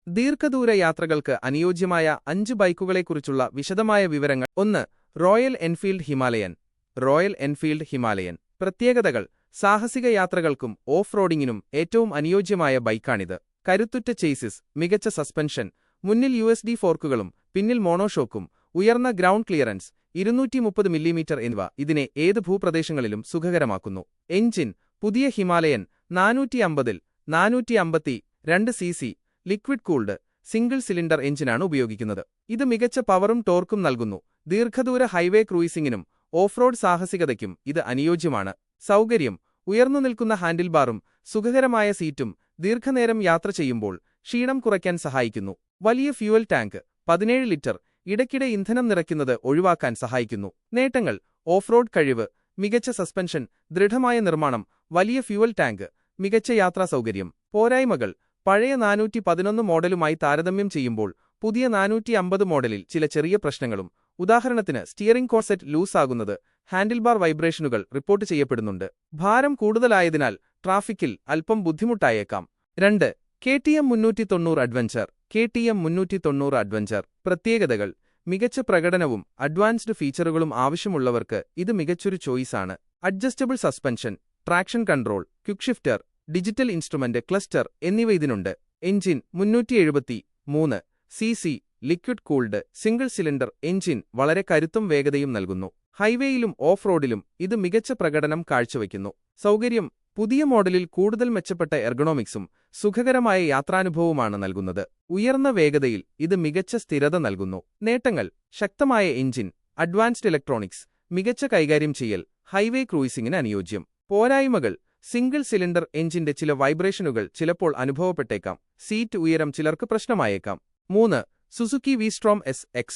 ദീർഘദൂര യാത്രകൾക്ക് അനുയോജ്യമായ 5 ബൈക്കുകളെക്കുറിച്ചുള്ള വിശദമായ വിവരങ്ങൾ. 1. Royal Enfield Himalayan. Royal Enfield Himalayan. പ്രത്യേകതകൾ. സാഹസിക യാത്രകൾക്കും ഓഫ് റോഡിങ്ങിനും ഏറ്റവും അനുയോജ്യമായ ബൈക്കാണിത്. കരുത്തുറ്റ ചേസിസ്, മികച്ച സസ്പെൻഷൻ, മുന്നിൽ USD ഫോർക്കുകളും പിന്നിൽ മോണോഷോക്കും, ഉയർന്ന ഗ്രൗണ്ട് ക്ലിയറൻസ് 230 മില്ലിമീറ്റർ എന്നിവ ഇതിനെ ഏത് ഭൂപ്രദേശങ്ങളിലും സുഖകരമാക്കുന്നു. എഞ്ചിൻ. പുതിയ ഹിമാലയൻ 450-ൽ 452 cc liquid cooled single cylinder എഞ്ചിനാണ് ഉപയോഗിക്കുന്നത്. ഇത് മികച്ച പവറും ടോർക്കും നൽകുന്നു. ദീർഘദൂര ഹൈവേ ക്രൂയിസിംഗിനും ഓഫ് റോഡ് സാഹസികതയ്ക്കും ഇത് അനുയോജ്യമാണ്. സൗകര്യം. ഉയർന്നു നിൽക്കുന്ന ഹാൻഡിൽബാറും സുഖകരമായ സീറ്റും ദീർഘനേരം യാത്ര ചെയ്യുമ്പോൾ ക്ഷീണം കുറയ്ക്കാൻ സഹായിക്കുന്നു. വലിയ ഫ്യൂവൽ ടാങ്ക് 17 ലിറ്റർ ഇടയ്ക്കിടെ ഇന്ധനം നിറയ്ക്കുന്നത് ഒഴിവാക്കാൻ സഹായിക്കുന്നു. നേട്ടങ്ങൾ. ഓഫ് റോഡ് കഴിവ്, മികച്ച സസ്പെൻഷൻ, ദൃഢമായ നിർമ്മാണം, വലിയ ഫ്യൂവൽ ടാങ്ക്, മികച്ച യാത്രാ സൗകര്യം. പോരായ്മകൾ. പഴയ 411 മോഡലുമായി താരതമ്യം ചെയ്യുമ്പോൾ പുതിയ 450 മോഡലിൽ ചില ചെറിയ പ്രശ്നങ്ങളും. ഉദാഹരണത്തിന് സ്റ്റിയറിംഗ് കോർസെറ്റ് ലൂസ് ആകുന്നത്, ഹാൻഡിൽബാർ വൈബ്രേഷനുകൾ റിപ്പോർട്ട് ചെയ്യപ്പെടുന്നുണ്ട്. ഭാരം കൂടുതലായതിനാൽ ട്രാഫിക്കിൽ അല്പം ബുദ്ധിമുട്ടായേക്കാം. 2. KTM 390 adventure. KTM 390 adventure. പ്രത്യേകതകൾ. മികച്ച പ്രകടനവും അഡ്വാൻസ്ഡ് ഫീച്ചറുകളും ആവശ്യമുള്ളവർക്ക് ഇത് മികച്ചൊരു ചോയ്സാണ്. Adjustable suspension, traction control, quick shifter, digital instrument cluster എന്നിവ ഇതിനുണ്ട്. Engine 373 cc liquid cooled single cylinder engine വളരെ കരുത്തും വേഗതയും നൽകുന്നു. ഹൈവേയിലും ഓഫ് റോഡിലും ഇത് മികച്ച പ്രകടനം കാഴ്ചവയ്ക്കുന്നു. സൗകര്യം. പുതിയ മോഡലിൽ കൂടുതൽ മെച്ചപ്പെട്ട എർഗണോമിക്സും സുഖകരമായ യാത്രാനുഭവവുമാണ് നൽകുന്നത്. ഉയർന്ന വേഗതയിൽ ഇത് മികച്ച സ്ഥിരത നൽകുന്നു. നേട്ടങ്ങൾ. ശക്തമായ എഞ്ചിൻ, അഡ്വാൻസ്ഡ് ഇലക്ട്രോണിക്സ്, മികച്ച കൈകാര്യം ചെയ്യൽ, ഹൈവേ ക്രൂയിസിംഗിന് അനുയോജ്യം. പോരായ്മകൾ. സിംഗിൾ സിലിണ്ടർ എഞ്ചിന്റെ ചില വൈബ്രേഷനുകൾ ചിലപ്പോൾ അനുഭവപ്പെട്ടേക്കാം. സീറ്റ് ഉയരം ചിലർക്ക് പ്രശ്നമായേക്കാം. 3. Suzuki V-Strom SX.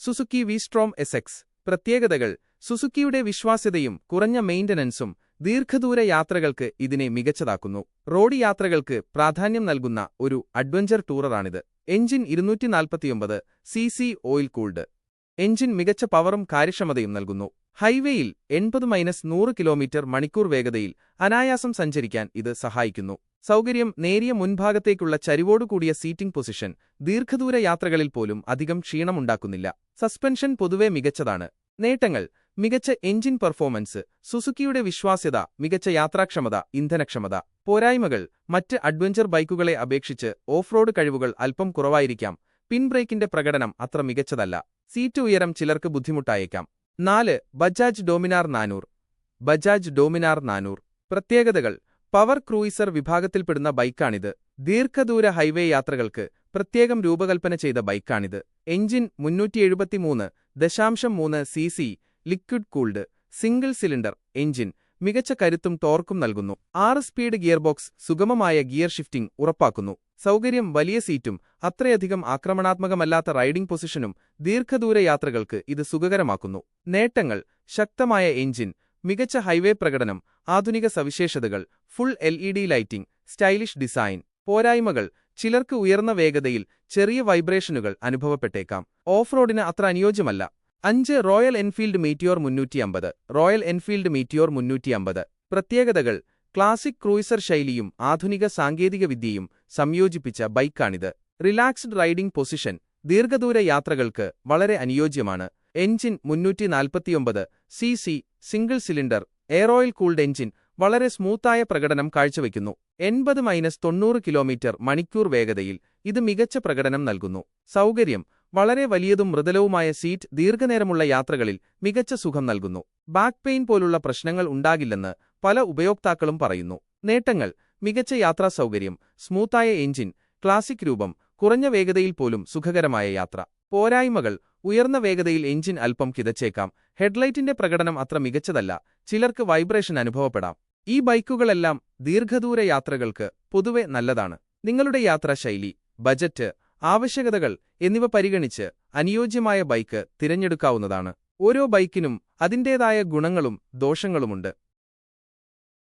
Suzuki V-Strom SX. പ്രത്യേകതകൾ. സുസുക്കിയുടെ വിശ്വാസ്യതയും കുറഞ്ഞ മെയിന്റനൻസും ദീർഘദൂര യാത്രകൾക്ക് ഇതിനെ മികച്ചതാക്കുന്നു. റോഡ് യാത്രകൾക്ക് പ്രാധാന്യം നൽകുന്ന ഒരു അഡ്വഞ്ചർ ടൂററാണിത്. Engine 249 cc oil cooled engine മികച്ച പവറും കാര്യക്ഷമതയും നൽകുന്നു. ഹൈവേയിൽ 80-100 km/മണിക്കൂർ വേഗതയിൽ അനായാസം സഞ്ചരിക്കാൻ ഇത് സഹായിക്കുന്നു. സൗകര്യം. നേരിയ മുൻഭാഗത്തേക്കുള്ള ചരിവോടുകൂടിയ സീറ്റിംഗ് പൊസിഷൻ ദീർഘദൂര യാത്രകളിൽ പോലും അധികം ക്ഷീണമുണ്ടാക്കുന്നില്ല. സസ്പെൻഷൻ പൊതുവെ മികച്ചതാണ്. നേട്ടങ്ങൾ. മികച്ച എഞ്ചിൻ പെർഫോമൻസ്, സുസുക്കിയുടെ വിശ്വാസ്യത, മികച്ച യാത്രാക്ഷമത, ഇന്ധനക്ഷമത. പോരായ്മകൾ. മറ്റ് അഡ്വഞ്ചർ ബൈക്കുകളെ അപേക്ഷിച്ച് ഓഫ് റോഡ് കഴിവുകൾ അല്പം കുറവായിരിക്കാം. പിൻബ്രേക്കിന്റെ പ്രകടനം അത്ര മികച്ചതല്ല. സീറ്റ് ഉയരം ചിലർക്ക് ബുദ്ധിമുട്ടായേക്കാം. 4. ബജാജ് ഡോമിനാർ 400. ബജാജ് ഡോമിനാർ 400. പ്രത്യേകതകൾ. പവർ ക്രൂയിസർ വിഭാഗത്തിൽപ്പെടുന്ന ബൈക്കാണിത്. ദീർഘദൂര ഹൈവേ യാത്രകൾക്ക് പ്രത്യേകം രൂപകൽപ്പന ചെയ്ത ബൈക്കാണിത്. Engine 373.3 cc liquid cooled single cylinder engine മികച്ച കരുത്തും ടോർക്കും നൽകുന്നു. 6 സ്പീഡ് ഗിയർബോക്സ് സുഗമമായ ഗിയർ ഷിഫ്റ്റിംഗ് ഉറപ്പാക്കുന്നു. സൗകര്യം. വലിയ സീറ്റും അത്രയധികം ആക്രമണാത്മകമല്ലാത്ത റൈഡിംഗ് പൊസിഷനും ദീർഘദൂര യാത്രകൾക്ക് ഇത് സുഖകരമാക്കുന്നു. നേട്ടങ്ങൾ. ശക്തമായ എഞ്ചിൻ, മികച്ച ഹൈവേ പ്രകടനം, ആധുനിക സവിശേഷതകൾ, full LED lighting, stylish design. പോരായ്മകൾ. ചിലർക്ക് ഉയർന്ന വേഗതയിൽ ചെറിയ വൈബ്രേഷനുകൾ അനുഭവപ്പെട്ടേക്കാം. ഓഫ് റോഡിന് അത്ര അനുയോജ്യമല്ല. 5. Royal Enfield Meteor 350. Royal Enfield Meteor 350. പ്രത്യേകതകൾ. ക്ലാസിക് ക്രൂയിസർ ശൈലിയും ആധുനിക സാങ്കേതികവിദ്യയും സംയോജിപ്പിച്ച ബൈക്കാണിത്. റിലാക്സ്ഡ് റൈഡിംഗ് പൊസിഷൻ ദീർഘദൂര യാത്രകൾക്ക് വളരെ അനുയോജ്യമാണ്. Engine 349 cc single cylinder air oil cooled engine വളരെ സ്മൂത്തായ പ്രകടനം കാഴ്ചവെക്കുന്നു. 80-90 km/മണിക്കൂർ വേഗതയിൽ ഇത് മികച്ച പ്രകടനം നൽകുന്നു. സൗകര്യം. വളരെ വലിയതും മൃദുലവുമായ സീറ്റ് ദീർഘനേരമുള്ള യാത്രകളിൽ മികച്ച സുഖം നൽകുന്നു. ബാക്ക് പെയിൻ പോലുള്ള പ്രശ്നങ്ങൾ ഉണ്ടാകില്ലെന്ന് പല ഉപയോക്താക്കളും പറയുന്നു. നേട്ടങ്ങൾ. മികച്ച യാത്രാ സൗകര്യം, സ്മൂത്തായ എഞ്ചിൻ, ക്ലാസിക് രൂപം, കുറഞ്ഞ വേഗതയിൽ പോലും സുഖകരമായ യാത്ര. പോരായ്മകൾ. ഉയർന്ന വേഗതയിൽ എഞ്ചിൻ അല്പം കിതച്ചേക്കാം. ഹെഡ്ലൈറ്റിന്റെ പ്രകടനം അത്ര മികച്ചതല്ല. ചിലർക്ക് വൈബ്രേഷൻ അനുഭവപ്പെടാം. ഈ ബൈക്കുകളെല്ലാം ദീർഘദൂര യാത്രകൾക്ക് പൊതുവെ നല്ലതാണ്. നിങ്ങളുടെ യാത്രാശൈലി, ബജറ്റ്, ആവശ്യകതകൾ എന്നിവ പരിഗണിച്ച് അനുയോജ്യമായ ബൈക്ക് തിരഞ്ഞെടുക്കാവുന്നതാണ്. ഓരോ ബൈക്കിനും അതിന്റേതായ ഗുണങ്ങളും ദോഷങ്ങളുമുണ്ട്.